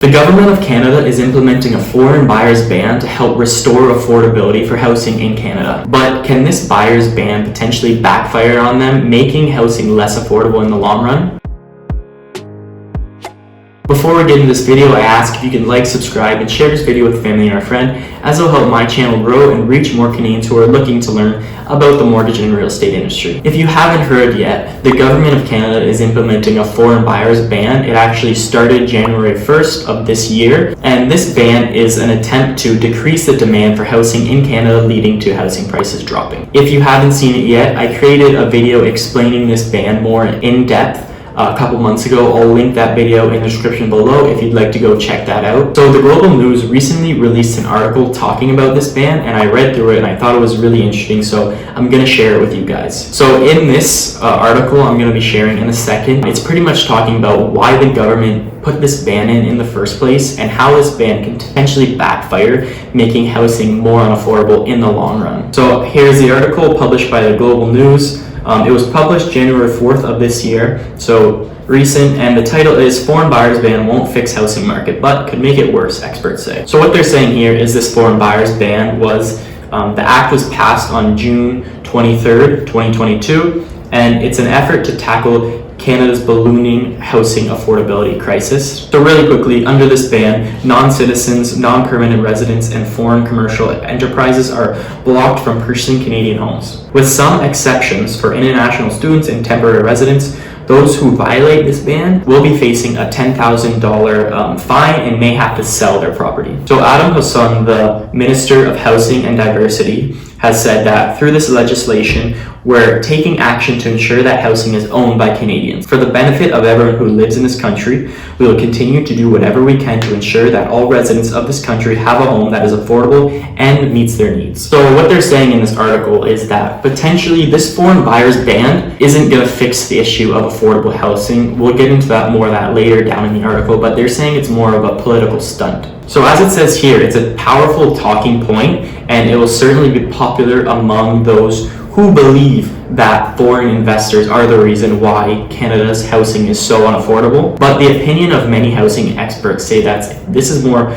The government of Canada is implementing a foreign buyers ban to help restore affordability for housing in Canada. But can this buyers ban potentially backfire on them, making housing less affordable in the long run? Before we get into this video, I ask if you can like, subscribe, and share this video with family and a friend, as it will help my channel grow and reach more Canadians who are looking to learn about the mortgage and real estate industry. If you haven't heard yet, the government of Canada is implementing a foreign buyers ban. It actually started January 1st of this year, and this ban is an attempt to decrease the demand for housing in Canada, leading to housing prices dropping. If you haven't seen it yet, I created a video explaining this ban more in depth a couple months ago. I'll link that video in the description below if you'd like to go check that out. So the Global News recently released an article talking about this ban, and I read through it and I thought it was really interesting, so I'm going to share it with you guys. So in this article I'm going to be sharing in a second, it's pretty much talking about why the government put this ban in the first place and how this ban can potentially backfire, making housing more unaffordable in the long run. So here's the article published by the Global News. It was published January 4th of this year, so recent, and the title is "Foreign Buyers Ban Won't Fix Housing Market, But Could Make It Worse, Experts Say." So what they're saying here is this foreign buyers ban was, the act was passed on June 23rd, 2022, and it's an effort to tackle Canada's ballooning housing affordability crisis. So really quickly, under this ban, non-citizens, non-permanent residents, and foreign commercial enterprises are blocked from purchasing Canadian homes. With some exceptions for international students and temporary residents, those who violate this ban will be facing a $10,000 fine and may have to sell their property. So Adam Hassan, the Minister of Housing and Diversity, has said that through this legislation, we're taking action to ensure that housing is owned by Canadians. For the benefit of everyone who lives in this country, we will continue to do whatever we can to ensure that all residents of this country have a home that is affordable and meets their needs. So what they're saying in this article is that potentially this foreign buyers ban isn't going to fix the issue of affordable housing. We'll get into that more of that later down in the article, but they're saying it's more of a political stunt. So as it says here, it's a powerful talking point, and it will certainly be popular among those who believe that foreign investors are the reason why Canada's housing is so unaffordable. But the opinion of many housing experts say that this is more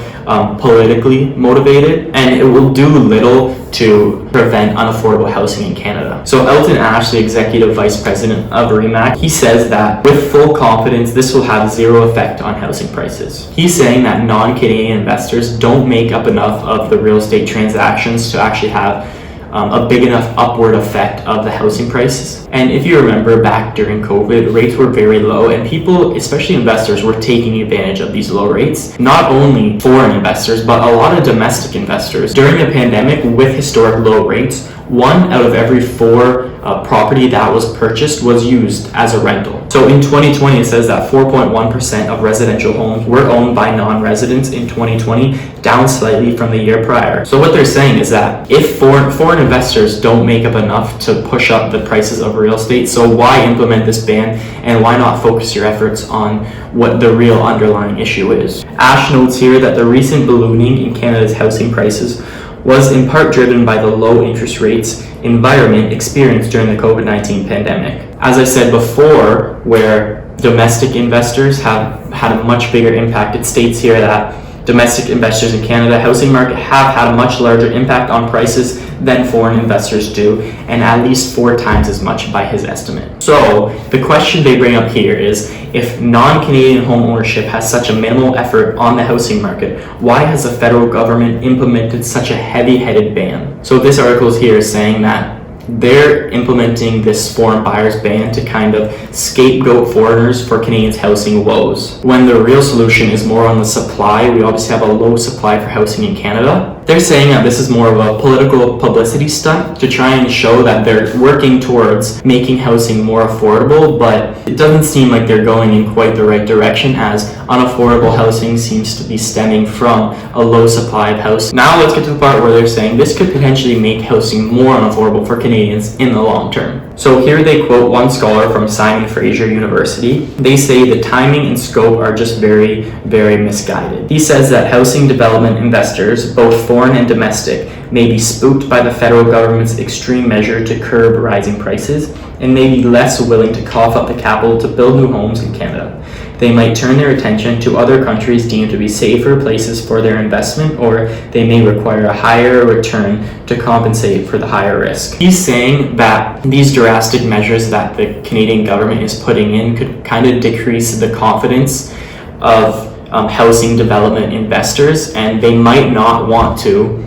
politically motivated, and it will do little to prevent unaffordable housing in Canada. So Elton Ash, the Executive Vice President of REMAC, he says that with full confidence, this will have zero effect on housing prices. He's saying that non-Canadian investors don't make up enough of the real estate transactions to actually have a big enough upward effect of the housing prices. And if you remember, back during COVID, rates were very low, and people, especially investors, were taking advantage of these low rates. Not only foreign investors, but a lot of domestic investors. During the pandemic, with historic low rates, 1 out of every 4 property that was purchased was used as a rental. So in 2020, it says that 4.1% of residential homes were owned by non-residents in 2020, down slightly from the year prior. So what they're saying is that if foreign investors don't make up enough to push up the prices of real estate, so why implement this ban, and why not focus your efforts on what the real underlying issue is? Ash notes here that the recent ballooning in Canada's housing prices was in part driven by the low interest rates environment experienced during the COVID-19 pandemic. As I said before, where domestic investors have had a much bigger impact, it states here that domestic investors in Canada housing market have had a much larger impact on prices than foreign investors do, and at least 4 times as much by his estimate. So the question they bring up here is, if non-Canadian home ownership has such a minimal effort on the housing market, why has the federal government implemented such a heavy-headed ban? So this article here is saying that they're implementing this foreign buyers ban to kind of scapegoat foreigners for Canadians' housing woes, when the real solution is more on the supply. We obviously have a low supply for housing in Canada. They're saying that this is more of a political publicity stunt to try and show that they're working towards making housing more affordable, but it doesn't seem like they're going in quite the right direction, as unaffordable housing seems to be stemming from a low supply of housing. Now let's get to the part where they're saying this could potentially make housing more unaffordable for Canadians in the long term. So here they quote one scholar from Simon Fraser University. They say the timing and scope are just very, very misguided. He says that housing development investors, both foreign and domestic, may be spooked by the federal government's extreme measure to curb rising prices, and may be less willing to cough up the capital to build new homes in Canada. they might turn their attention to other countries deemed to be safer places for their investment, or they may require a higher return to compensate for the higher risk. He's saying that these drastic measures that the Canadian government is putting in could kind of decrease the confidence of housing development investors, and they might not want to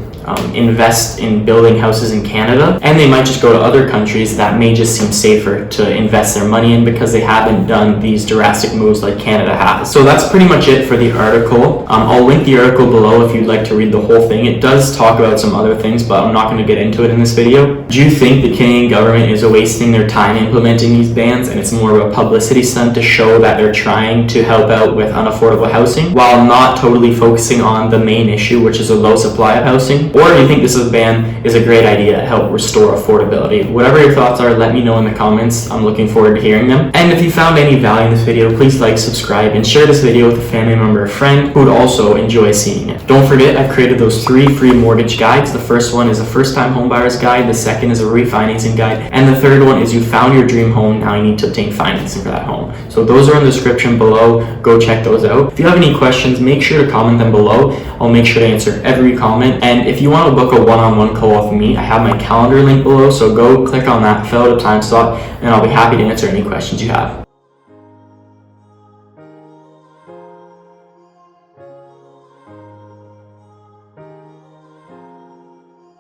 invest in building houses in Canada, and they might just go to other countries that may just seem safer to invest their money in because they haven't done these drastic moves like Canada has. So that's pretty much it for the article. I'll link the article below if you'd like to read the whole thing. It does talk about some other things, but I'm not going to get into it in this video. Do you think the Canadian government is wasting their time implementing these bans and it's more of a publicity stunt to show that they're trying to help out with unaffordable housing while not totally focusing on the main issue, which is a low supply of housing? Or do you think this ban is a great idea to help restore affordability? Whatever your thoughts are, let me know in the comments. I'm looking forward to hearing them. And if you found any value in this video, please like, subscribe, and share this video with a family member or friend who would also enjoy seeing it. Don't forget, I've created those 3 free mortgage guides. The first one is a first-time homebuyer's guide, the second is a refinancing guide, and the third one is you found your dream home, now you need to obtain financing for that home. So those are in the description below. Go check those out. If you have any questions, make sure to comment them below. I'll make sure to answer every comment. And if you want to book a one-on-one call with me, I have my calendar link below, so go click on that, fill out a time slot, and I'll be happy to answer any questions you have.